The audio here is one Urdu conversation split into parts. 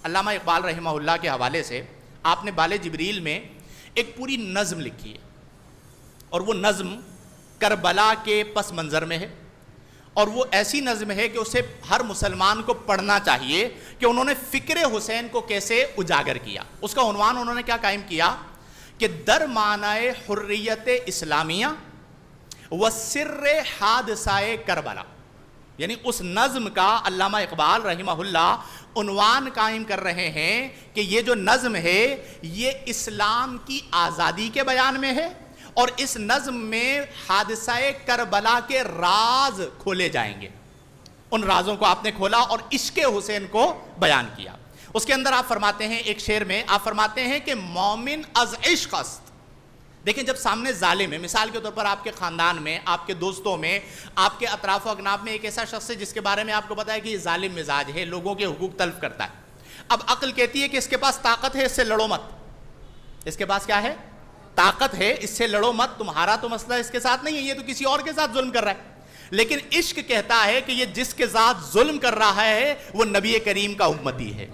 علامہ اقبال رحمہ اللہ کے حوالے سے آپ نے بال جبریل میں ایک پوری نظم لکھی ہے، اور وہ نظم کربلا کے پس منظر میں ہے، اور وہ ایسی نظم ہے کہ اسے ہر مسلمان کو پڑھنا چاہیے کہ انہوں نے فکر حسین کو کیسے اجاگر کیا۔ اس کا عنوان انہوں نے کیا قائم کیا کہ در معنی حریت اسلامیہ و سر حادثہ کربلا، یعنی اس نظم کا علامہ اقبال رحمہ اللہ عنوان قائم کر رہے ہیں کہ یہ جو نظم ہے یہ اسلام کی آزادی کے بیان میں ہے، اور اس نظم میں حادثہ کربلا کے راز کھولے جائیں گے۔ ان رازوں کو آپ نے کھولا اور عشق حسین کو بیان کیا۔ اس کے اندر آپ فرماتے ہیں ایک شعر میں، آپ فرماتے ہیں کہ مومن از عشق است۔ دیکھیں جب سامنے ظالم ہے، مثال کے طور پر آپ کے خاندان میں، آپ کے دوستوں میں، آپ کے اطراف و اکناف میں ایک ایسا شخص ہے جس کے بارے میں آپ کو پتا ہے کہ یہ ظالم مزاج ہے، لوگوں کے حقوق تلف کرتا ہے۔ اب عقل کہتی ہے کہ اس کے پاس طاقت ہے، اس سے لڑو مت۔ اس کے پاس کیا ہے؟ طاقت ہے، اس سے لڑو مت، تمہارا تو مسئلہ اس کے ساتھ نہیں ہے، یہ تو کسی اور کے ساتھ ظلم کر رہا ہے۔ لیکن عشق کہتا ہے کہ یہ جس کے ساتھ ظلم کر رہا ہے وہ نبی کریم کا امتی ہے۔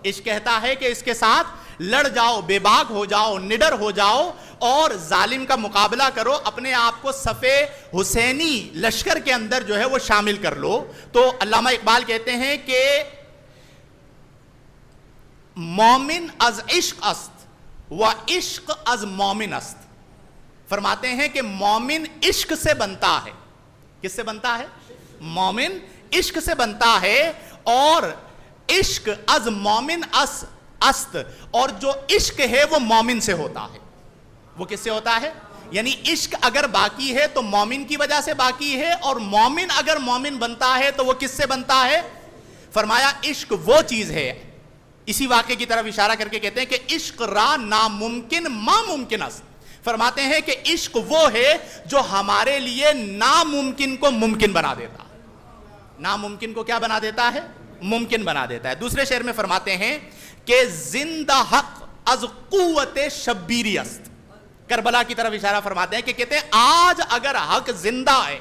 عشق کہتا ہے کہ اس کے ساتھ لڑ جاؤ، بے باک ہو جاؤ، نڈر ہو جاؤ اور ظالم کا مقابلہ کرو، اپنے آپ کو صف حسینی لشکر کے اندر جو ہے وہ شامل کر لو۔ تو علامہ اقبال کہتے ہیں کہ مومن از عشق است و عشق از مومن است۔ فرماتے ہیں کہ مومن عشق سے بنتا ہے۔ کس سے بنتا ہے؟ مومن عشق سے بنتا ہے، اور عشق از مومن است، اور جو عشق ہے وہ مومن سے ہوتا ہے۔ وہ کس سے ہوتا ہے؟ یعنی عشق اگر باقی ہے تو مومن کی وجہ سے باقی ہے، اور مومن اگر مومن بنتا ہے تو وہ کس سے بنتا ہے؟ فرمایا عشق وہ چیز ہے، اسی واقعے کی طرف اشارہ کر کے کہتے ہیں کہ عشق را ناممکن ما ممکن است۔ فرماتے ہیں کہ عشق وہ ہے جو ہمارے لیے ناممکن کو ممکن بنا دیتا ہے۔ ناممکن کو کیا بنا دیتا ہے؟ ممکن بنا دیتا ہے۔ دوسرے شعر میں فرماتے ہیں کہ زندہ حق از قوت شبیری است۔ کربلا کی طرف اشارہ فرماتے ہیں کہ کہتے ہیں آج اگر حق زندہ ہے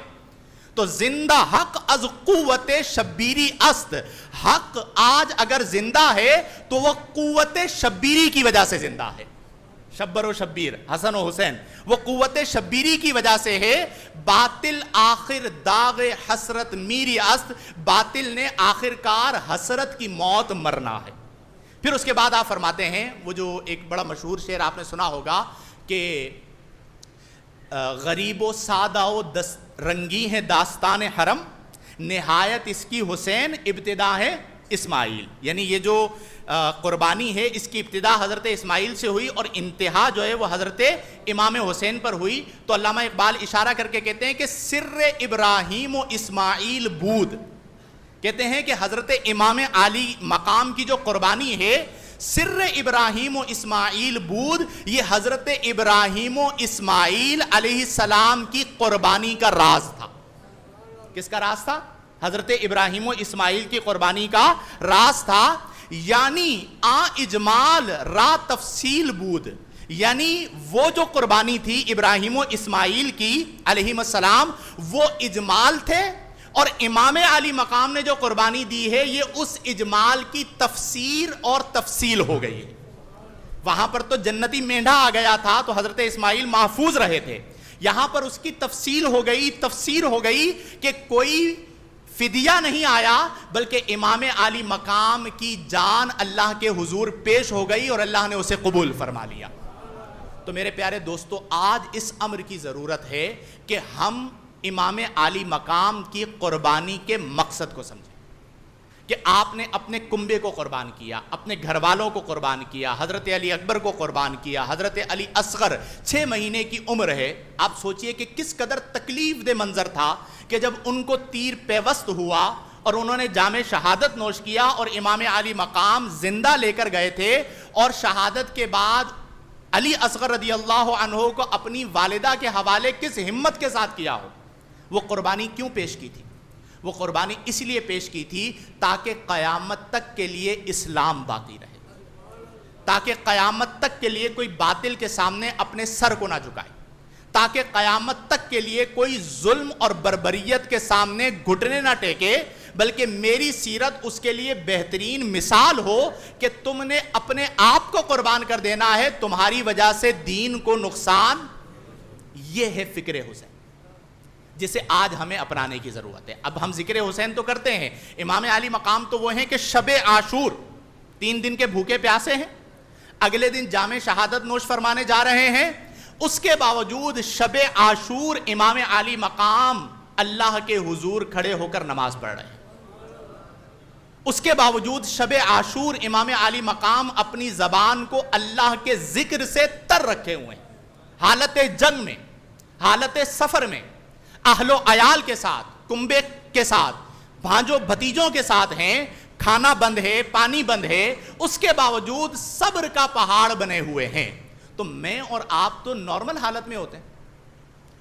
تو زندہ حق از قوت شبیری است۔ حق آج اگر زندہ ہے تو وہ قوت شبیری کی وجہ سے زندہ ہے۔ شبر و شبیر، حسن و حسین، وہ قوت شبیری کی وجہ سے ہے۔ باطل آخر داغ حسرت میری است، باطل نے آخر کار حسرت کی موت مرنا ہے۔ پھر اس کے بعد آپ فرماتے ہیں وہ جو ایک بڑا مشہور شعر آپ نے سنا ہوگا کہ غریب و سادہ و رنگی ہے داستان حرم، نہایت اس کی حسین ابتدا ہے اسماعیل۔ یعنی یہ جو قربانی ہے اس کی ابتدا حضرت اسماعیل سے ہوئی اور انتہا جو ہے وہ حضرت امام حسین پر ہوئی۔ تو علامہ اقبال اشارہ کر کے کہتے ہیں کہ سر ابراہیم و اسماعیل بود، کہتے ہیں کہ حضرت امام علی مقام کی جو قربانی ہے سر ابراہیم و اسماعیل بود، یہ حضرت ابراہیم و اسماعیل علیہ السلام کی قربانی کا راز تھا۔ کس کا راز تھا؟ حضرت ابراہیم و اسماعیل کی قربانی کا راز تھا۔ یعنی اجمال را تفصیل بود، یعنی وہ جو قربانی تھی ابراہیم و اسماعیل کی علیہ السلام وہ اجمال تھے، اور امام علی مقام نے جو قربانی دی ہے یہ اس اجمال کی تفسیر اور تفصیل ہو گئی ہے۔ وہاں پر تو جنتی مینڈھا آ گیا تھا تو حضرت اسماعیل محفوظ رہے تھے، یہاں پر اس کی تفصیل ہو گئی، تفسیر ہو گئی کہ کوئی فدیہ نہیں آیا بلکہ امام علی مقام کی جان اللہ کے حضور پیش ہو گئی اور اللہ نے اسے قبول فرما لیا۔ تو میرے پیارے دوستو، آج اس امر کی ضرورت ہے کہ ہم امام علی مقام کی قربانی کے مقصد کو سمجھیں کہ آپ نے اپنے کنبے کو قربان کیا، اپنے گھر والوں کو قربان کیا، حضرت علی اکبر کو قربان کیا، حضرت علی اصغر 6 مہینے کی عمر ہے۔ آپ سوچئے کہ کس قدر تکلیف دہ منظر تھا کہ جب ان کو تیر پیوست ہوا اور انہوں نے جام شہادت نوش کیا اور امام علی مقام زندہ لے کر گئے تھے، اور شہادت کے بعد علی اصغر رضی اللہ عنہ کو اپنی والدہ کے حوالے کس ہمت کے ساتھ کیا ہو۔ وہ قربانی کیوں پیش کی تھی؟ وہ قربانی اس لیے پیش کی تھی تاکہ قیامت تک کے لیے اسلام باقی رہے، تاکہ قیامت تک کے لیے کوئی باطل کے سامنے اپنے سر کو نہ جھکائے، تاکہ قیامت تک کے لیے کوئی ظلم اور بربریت کے سامنے گھٹنے نہ ٹیکے، بلکہ میری سیرت اس کے لیے بہترین مثال ہو کہ تم نے اپنے آپ کو قربان کر دینا ہے، تمہاری وجہ سے دین کو نقصان. یہ ہے فکر حسین جسے آج ہمیں اپنانے کی ضرورت ہے. اب ہم ذکر حسین تو کرتے ہیں، امام علی مقام تو وہ ہیں کہ شب عاشور 3 دن کے بھوکے پیاسے ہیں، اگلے دن جام شہادت نوش فرمانے جا رہے ہیں، اس کے باوجود شب عاشور امام علی مقام اللہ کے حضور کھڑے ہو کر نماز پڑھ رہے ہیں. اس کے باوجود شب عاشور امام علی مقام اپنی زبان کو اللہ کے ذکر سے تر رکھے ہوئے ہیں، حالت جنگ میں، حالت سفر میں، اہل و عیال کے ساتھ، کنبے کے ساتھ، بھانجوں بھتیجوں کے ساتھ ہیں، کھانا بند ہے، پانی بند ہے، اس کے باوجود صبر کا پہاڑ بنے ہوئے ہیں. تو میں اور آپ تو نارمل حالت میں ہوتے ہیں،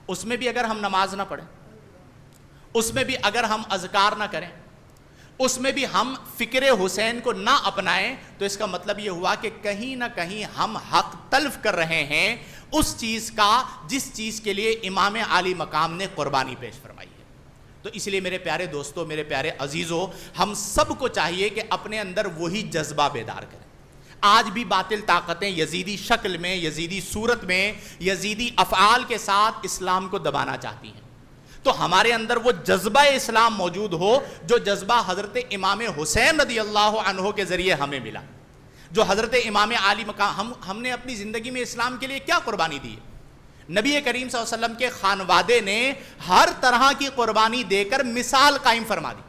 اس میں بھی اگر ہم نماز نہ پڑھیں، اس میں بھی اگر ہم اذکار نہ کریں، اس میں بھی ہم فکر حسین کو نہ اپنائیں، تو اس کا مطلب یہ ہوا کہ کہیں نہ کہیں ہم حق تلف کر رہے ہیں اس چیز کا جس چیز کے لیے امام علی مقام نے قربانی پیش فرمائی ہے. تو اس لیے میرے پیارے دوستو، میرے پیارے عزیزو، ہم سب کو چاہیے کہ اپنے اندر وہی جذبہ بیدار کریں. آج بھی باطل طاقتیں یزیدی شکل میں، یزیدی صورت میں، یزیدی افعال کے ساتھ اسلام کو دبانا چاہتی ہیں. تو ہمارے اندر وہ جذبہ اسلام موجود ہو جو جذبہ حضرت امام حسین رضی اللہ عنہ کے ذریعے ہمیں ملا، جو حضرت امام علی مقام. ہم نے اپنی زندگی میں اسلام کے لیے کیا قربانی دی ہے؟ نبی کریم صلی اللہ علیہ وسلم کے خانوادے نے ہر طرح کی قربانی دے کر مثال قائم فرما دی.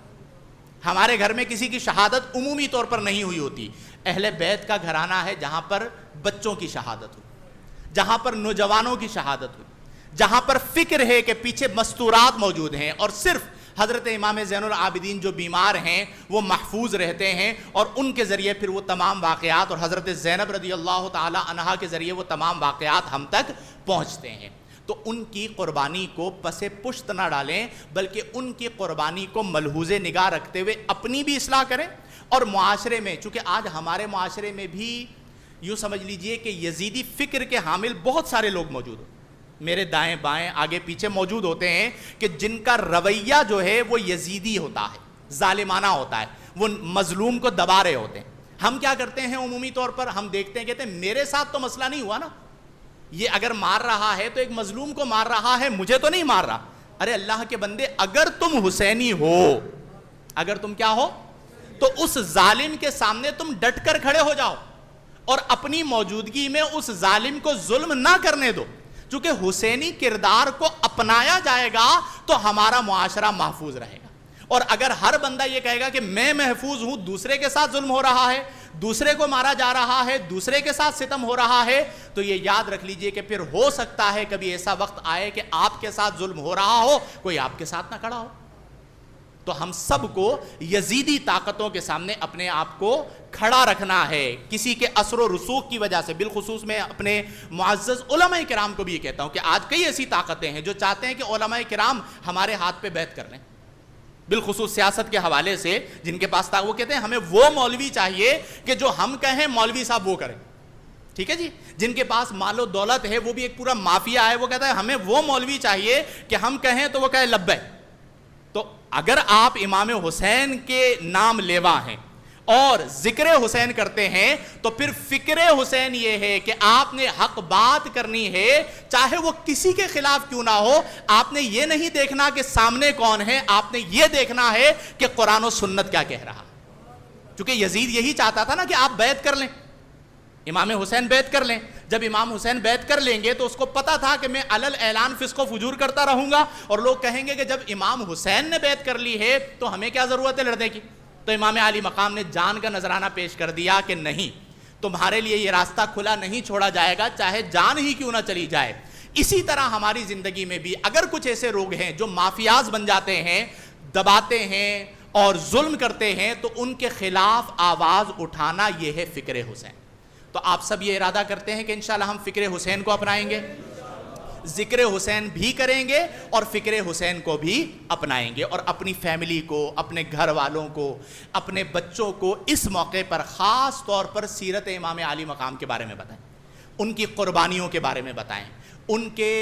ہمارے گھر میں کسی کی شہادت عمومی طور پر نہیں ہوئی ہوتی. اہل بیت کا گھرانہ ہے جہاں پر بچوں کی شہادت ہوئی، جہاں پر نوجوانوں کی شہادت ہوئی، جہاں پر فکر ہے کہ پیچھے مستورات موجود ہیں اور صرف حضرت امام زین العابدین جو بیمار ہیں وہ محفوظ رہتے ہیں، اور ان کے ذریعے پھر وہ تمام واقعات، اور حضرت زینب رضی اللہ تعالی عنہا کے ذریعے وہ تمام واقعات ہم تک پہنچتے ہیں. تو ان کی قربانی کو پس پشت نہ ڈالیں، بلکہ ان کی قربانی کو ملحوظ نگاہ رکھتے ہوئے اپنی بھی اصلاح کریں. اور معاشرے میں، چونکہ آج ہمارے معاشرے میں بھی یوں سمجھ لیجئے کہ یزیدی فکر کے حامل بہت سارے لوگ موجود ہیں، میرے دائیں بائیں آگے پیچھے موجود ہوتے ہیں، کہ جن کا رویہ جو ہے وہ یزیدی ہوتا ہے، ظالمانہ ہوتا ہے، وہ مظلوم کو دبا رہے ہوتے ہیں. ہم کیا کرتے ہیں عمومی طور پر؟ ہم دیکھتے ہیں، کہتے ہیں میرے ساتھ تو مسئلہ نہیں ہوا نا، یہ اگر مار رہا ہے تو ایک مظلوم کو مار رہا ہے، مجھے تو نہیں مار رہا. ارے اللہ کے بندے، اگر تم حسینی ہو، اگر تم کیا ہو، تو اس ظالم کے سامنے تم ڈٹ کر کھڑے ہو جاؤ اور اپنی موجودگی میں اس ظالم کو ظلم نہ کرنے دو. چونکہ حسینی کردار کو اپنایا جائے گا تو ہمارا معاشرہ محفوظ رہے گا. اور اگر ہر بندہ یہ کہے گا کہ میں محفوظ ہوں، دوسرے کے ساتھ ظلم ہو رہا ہے، دوسرے کو مارا جا رہا ہے، دوسرے کے ساتھ ستم ہو رہا ہے، تو یہ یاد رکھ لیجئے کہ پھر ہو سکتا ہے کبھی ایسا وقت آئے کہ آپ کے ساتھ ظلم ہو رہا ہو، کوئی آپ کے ساتھ نہ کھڑا ہو. تو ہم سب کو یزیدی طاقتوں کے سامنے اپنے آپ کو کھڑا رکھنا ہے. کسی کے اثر و رسوخ کی وجہ سے، بالخصوص میں اپنے معزز علماء کرام کو بھی یہ کہتا ہوں کہ آج کئی ایسی طاقتیں ہیں جو چاہتے ہیں کہ علماء کرام ہمارے ہاتھ پہ بیعت کر لیں، بالخصوص سیاست کے حوالے سے. جن کے پاس وہ کہتے ہیں ہمیں وہ مولوی چاہیے کہ جو ہم کہیں مولوی صاحب وہ کریں. ٹھیک ہے جی. جن کے پاس مال و دولت ہے، وہ بھی ایک پورا مافیا ہے، وہ کہتا ہے ہمیں وہ مولوی چاہیے کہ ہم کہیں تو وہ کہے لبیک. تو اگر آپ امام حسین کے نام لیوا ہیں اور ذکر حسین کرتے ہیں تو پھر فکر حسین یہ ہے کہ آپ نے حق بات کرنی ہے، چاہے وہ کسی کے خلاف کیوں نہ ہو. آپ نے یہ نہیں دیکھنا کہ سامنے کون ہے، آپ نے یہ دیکھنا ہے کہ قرآن و سنت کیا کہہ رہا. چونکہ یزید یہی چاہتا تھا نا کہ آپ بیعت کر لیں، امام حسین بیعت کر لیں. جب امام حسین بیعت کر لیں گے تو اس کو پتا تھا کہ میں علل اعلان فسق و فجور کرتا رہوں گا، اور لوگ کہیں گے کہ جب امام حسین نے بیعت کر لی ہے تو ہمیں کیا ضرورت ہے لڑنے کی. تو امام علی مقام نے جان کا نذرانہ پیش کر دیا کہ نہیں، تمہارے لیے یہ راستہ کھلا نہیں چھوڑا جائے گا، چاہے جان ہی کیوں نہ چلی جائے. اسی طرح ہماری زندگی میں بھی اگر کچھ ایسے لوگ ہیں جو مافیاز بن جاتے ہیں، دباتے ہیں اور ظلم کرتے ہیں، تو ان کے خلاف آواز اٹھانا یہ ہے فکر حسین. تو آپ سب یہ ارادہ کرتے ہیں کہ انشاءاللہ ہم فکر حسین کو اپنائیں گے، ذکر حسین بھی کریں گے اور فکر حسین کو بھی اپنائیں گے، اور اپنی فیملی کو، اپنے گھر والوں کو، اپنے بچوں کو اس موقع پر خاص طور پر سیرت امام علی مقام کے بارے میں بتائیں، ان کی قربانیوں کے بارے میں بتائیں، ان کے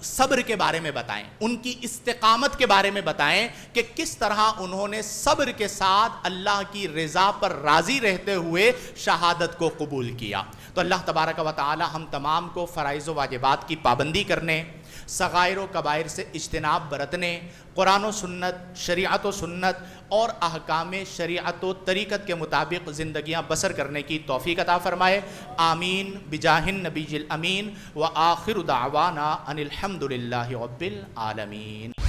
صبر کے بارے میں بتائیں، ان کی استقامت کے بارے میں بتائیں کہ کس طرح انہوں نے صبر کے ساتھ اللہ کی رضا پر راضی رہتے ہوئے شہادت کو قبول کیا۔ تو اللہ تبارک و تعالی ہم تمام کو فرائض و واجبات کی پابندی کرنے، صغائر و کبائر سے اجتناب برتنے، قرآن و سنت، شریعت و سنت اور احکام شریعت و طریقت کے مطابق زندگیاں بسر کرنے کی توفیق عطا فرمائے۔ آمین بجاہ النبی الامین، وآخر دعوانا ان الحمد للہ رب العالمین۔